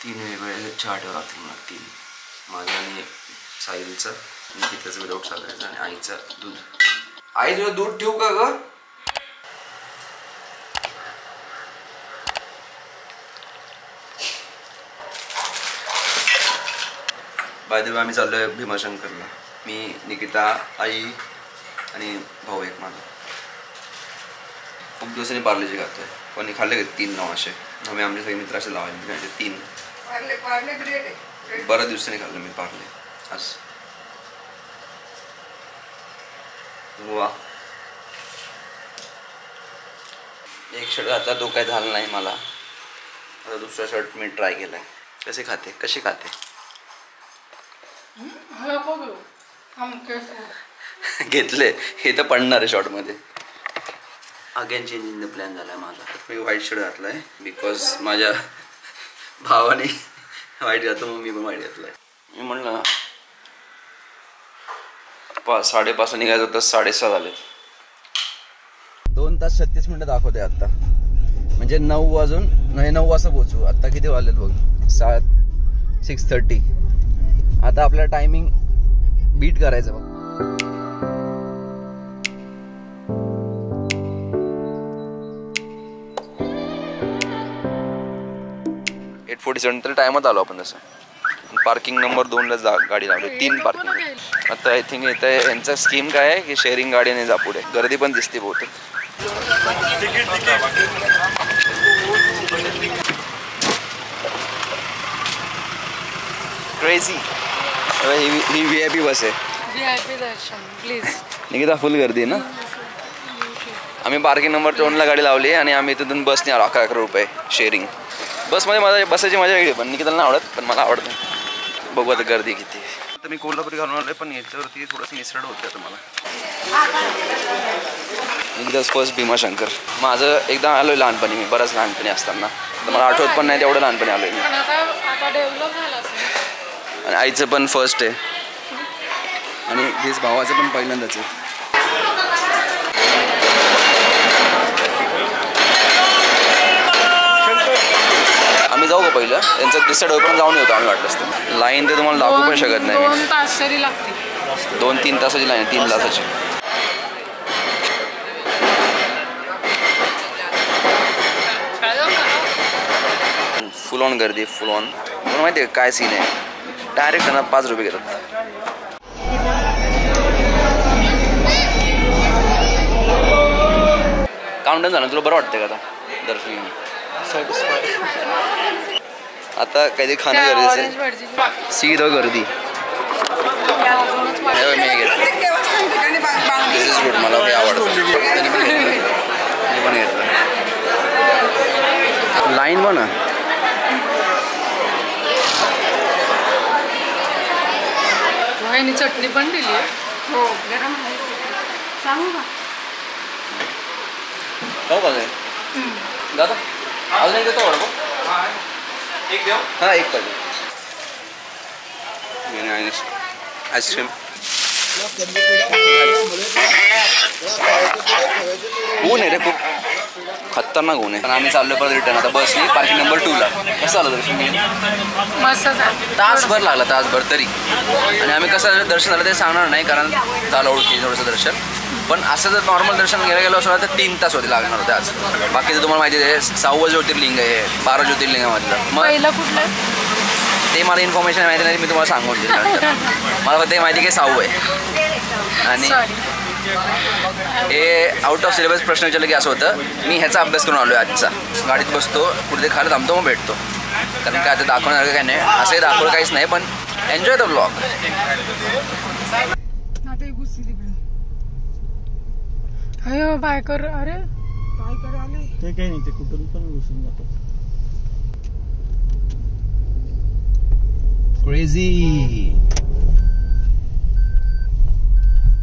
3 वेगवेगळे चहा ठेवा लागतील मला. 3 माझा आणि साहिलचा, निकिताचं विदाऊट साखरेचं आणि आईचं दूध. आई तुला दूध ठेवू का ग? बाय द वे आम्ही चाललोय भीमाशंकरला. मी, निकिता, आई आणि भाऊ एक माझा. खूप दिवसांनी पार्लेजी खातोय. कोणी खाल्ले का 3 नाव असे? आम्ही आमच्या सगळे मित्र असे लावायचे 3. बऱ्याच दिवसांनी खाल्लं मी पार्ले आज. वा, एक शर्ट आता तो काय झाला नाही मला. आता दुसरा शर्ट मी ट्राय केलाय. कसे खाते? कशी खाते? घेतले हे तर पडणार आहे शॉर्टमध्ये. अगेन चेंजिंग द प्लॅन झाला आहे माझा. मी व्हाईट शर्ट घातला आहे बिकॉज माझ्या भावाने व्हाईट घातलं, मग मी पण व्हाईट घातलं आहे. मी म्हणलं ना 5:30 निघायचं होतं, 6:30 झाले. 2 तास 36 मिनिटं दाखवते आता. म्हणजे 9 वाजून 9 वाजता पोहोचू. आता किती वाजलेत बघ? 6:30. आता आपल्या टायमिंग बीट करायचं बघ. 8:47 तर टायमात आलो आपण. तसं पार्किंग नंबर 2ला गाडी लावली. 3 पार्किंग. आता आय थिंक इथं यांचा स्कीम काय आहे की शेअरिंग गाडीने जा पुढे. गर्दी पण दिसते बहुतेक. क्रेझी. ही VIP बस आहे. VIP Darshan please. निकिता फुल गर्दी आहे ना. आम्ही पार्किंग नंबर 2ला गाडी लावली आणि आम्ही तिथून बसने आलो. 11 रुपये शेअरिंग. बसमध्ये बसायची मजा वेगळी, पण निकिताला नाही आवडत, पण मला आवडतं. बघू आता गर्दी किती. तर मी कोल्हापुरी घालून आलो आहे, पण याच्यावरती थोडंसं मिसळ होते आता मला. निकिताच फर्स्ट भीमाशंकर. माझं एकदा आलो आहे लहानपणी, मी बराच लहानपणी असताना. तर मला आठवत पण नाही तेवढं लहानपणी आलो आहे मी. आणि आईचं पण फर्स्ट आहे आणि हेच भावाचं पण पहिल्यांदाच आहे. आम्ही जाऊ का पहिलं? त्यांचं डिसाईड होईपर्यंत जाऊन येतो आम्ही. वाटलं असतं लाईन ते तुम्हाला दाखवू पण शकत नाही. 2 तास तरी लागतील. 2-3 तासाची लाईन, 3 तासाची. फुल ऑन गर्दी, फुल ऑन. मला माहिती आहे काय सीन आहे. डायरेक्ट त्यांना 5 रुपये घेतात. काउंटन झालं. तुला बरं वाटतं का आता दर्शन? आता काहीतरी खाणं गरजेचं आहे. सीधा गर्दी. मी घेतलं. दिस इज गुड. मला हे आवडतं. मी पण घेतलं. लाईन बघ ना. चटणी पण दिली. हो गरम आहे. सांगू का? जाऊ का दादा? अजून एक देतो वडा. एक देऊ? हां, एक पाहिजे. आईस्क्रीम. ऊन आहे रे खूप खतरनाक ऊन आहे. पण आम्ही चाललो परत रिटर्न. आता बसली पार्किंग नंबर 2ला. कसं झालं दर्शन? मस्त. तासभर लागला, तासभर तरी. आणि आम्ही कसं दर्शन झालं ते सांगणार नाही, कारण झालं ओळखी थोडंसं दर्शन. पण असं जर नॉर्मल दर्शन घ्यायला गेलो असं तर 3 तास होते लागणार होते आज. बाकीचं तुम्हाला माहिती आहे 6वं ज्योतिर्लिंग आहे 12 ज्योतिर्लिंगामधलं. मग पहिलं कुठलं ते मला इन्फॉर्मेशन माहिती नाही, मी तुम्हाला सांगून दिलं. मला फक्त माहिती की 6वं आहे. आणि हे आउट ऑफ सिलेबस प्रश्न विचारलं की असं होतं. मी ह्याचा अभ्यास करून आलो आहे आजचा. गाडीत बसतो, कुठे खायला थांबतो, मग भेटतो. कारण काय आता दाखवण्यासारखं काय नाही. असंही दाखवलं काहीच नाही, पण एन्जॉय द ब्लॉग. अरे बायकर. अरे बायकर आले. ते काही नाही, ते कुठून पण घुसून जातात. क्रेझी.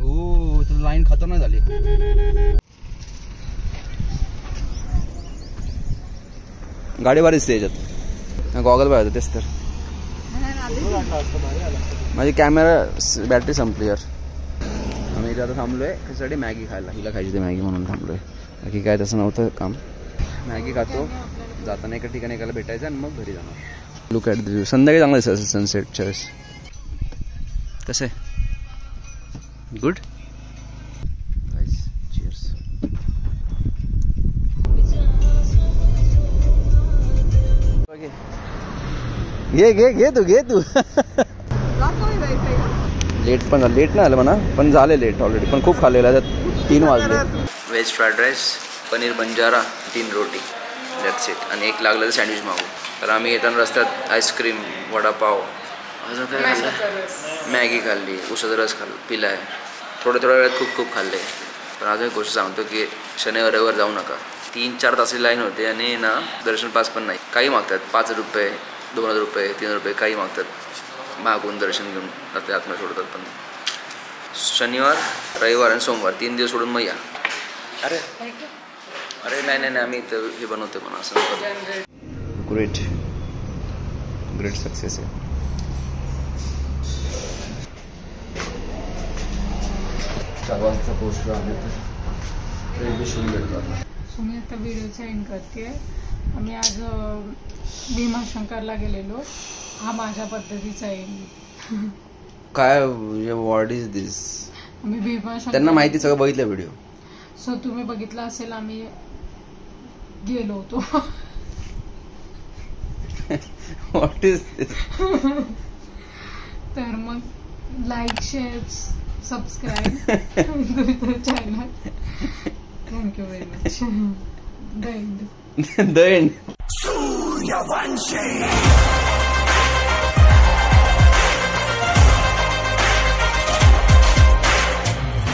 ओ तर लाईन खतरनाक झाली. गाडी बारीच दिसते याच्यात. गॉगल पाहिजे तेच तर. माझी कॅमेरा बॅटरी संपली यार. आम्ही इथे आता थांबलोय त्याच्यासाठी मॅगी खायला. हिला खायची ते मॅगी म्हणून थांबलोय. बाकी काय तसं नव्हतं काम. मॅगी खातो, जाताना एका ठिकाणी एकाला भेटायचं आणि मग घरी जाणार. Look at the view. संध्याकाळी चांगलं दिसत असेल सनसेटच्या वेळेस. कसं आहे? गुड. चिअर्स. घे तू लेट पण झालं. लेट नाही झालं म्हणा, पण झाले लेट ऑलरेडी. पण खूप खाल्लेलं आहे. 3 वाजले. Veg fried rice, paneer Banjara, 3 roti, that's it. आणि 1 लागलं तर सँडविच मागू. तर आम्ही येताना रस्त्यात आईस्क्रीम, वडापाव, अजून काय खाल्लं, मॅगी खाल्ली, उसाचा रस पिला आहे. थोड्या वेळात खूप खाल्ले. पण अजून एक गोष्ट सांगतो की शनिवार रविवार जाऊ नका. 3-4 तासाची लाईन होते आणि ना दर्शन पास पण नाही. काही मागतात, 5 रुपये, 2 रुपये, 3 रुपये, काही मागतात. मागून दर्शन घेऊन रात्री आतमध्ये सोडतात. पण शनिवार, रविवार आणि सोमवार 3 दिवस सोडून मग या. अरे नाही आम्ही इथं हे बनवतो म्हणा असं. ग्रेट सक्सेस आहे. 4 वाजता पोहोचलो आम्ही तर शूट भेटतो. सो मी आता व्हिडिओचा एंड करते. आम्ही आज भीमाशंकरला गेलेलो. हा माझ्या पद्धतीचा एंड. काय व्हॉट इज दिस? आम्ही भीमाशंकर, त्यांना माहिती सगळं बघितलं व्हिडिओ. सो तुम्ही बघितला असेल. आम्ही गेलो होतो. व्हॉट इज दिस? तर मग like, share, subscribe channel. Thank you very much. The end. Suryavanshi.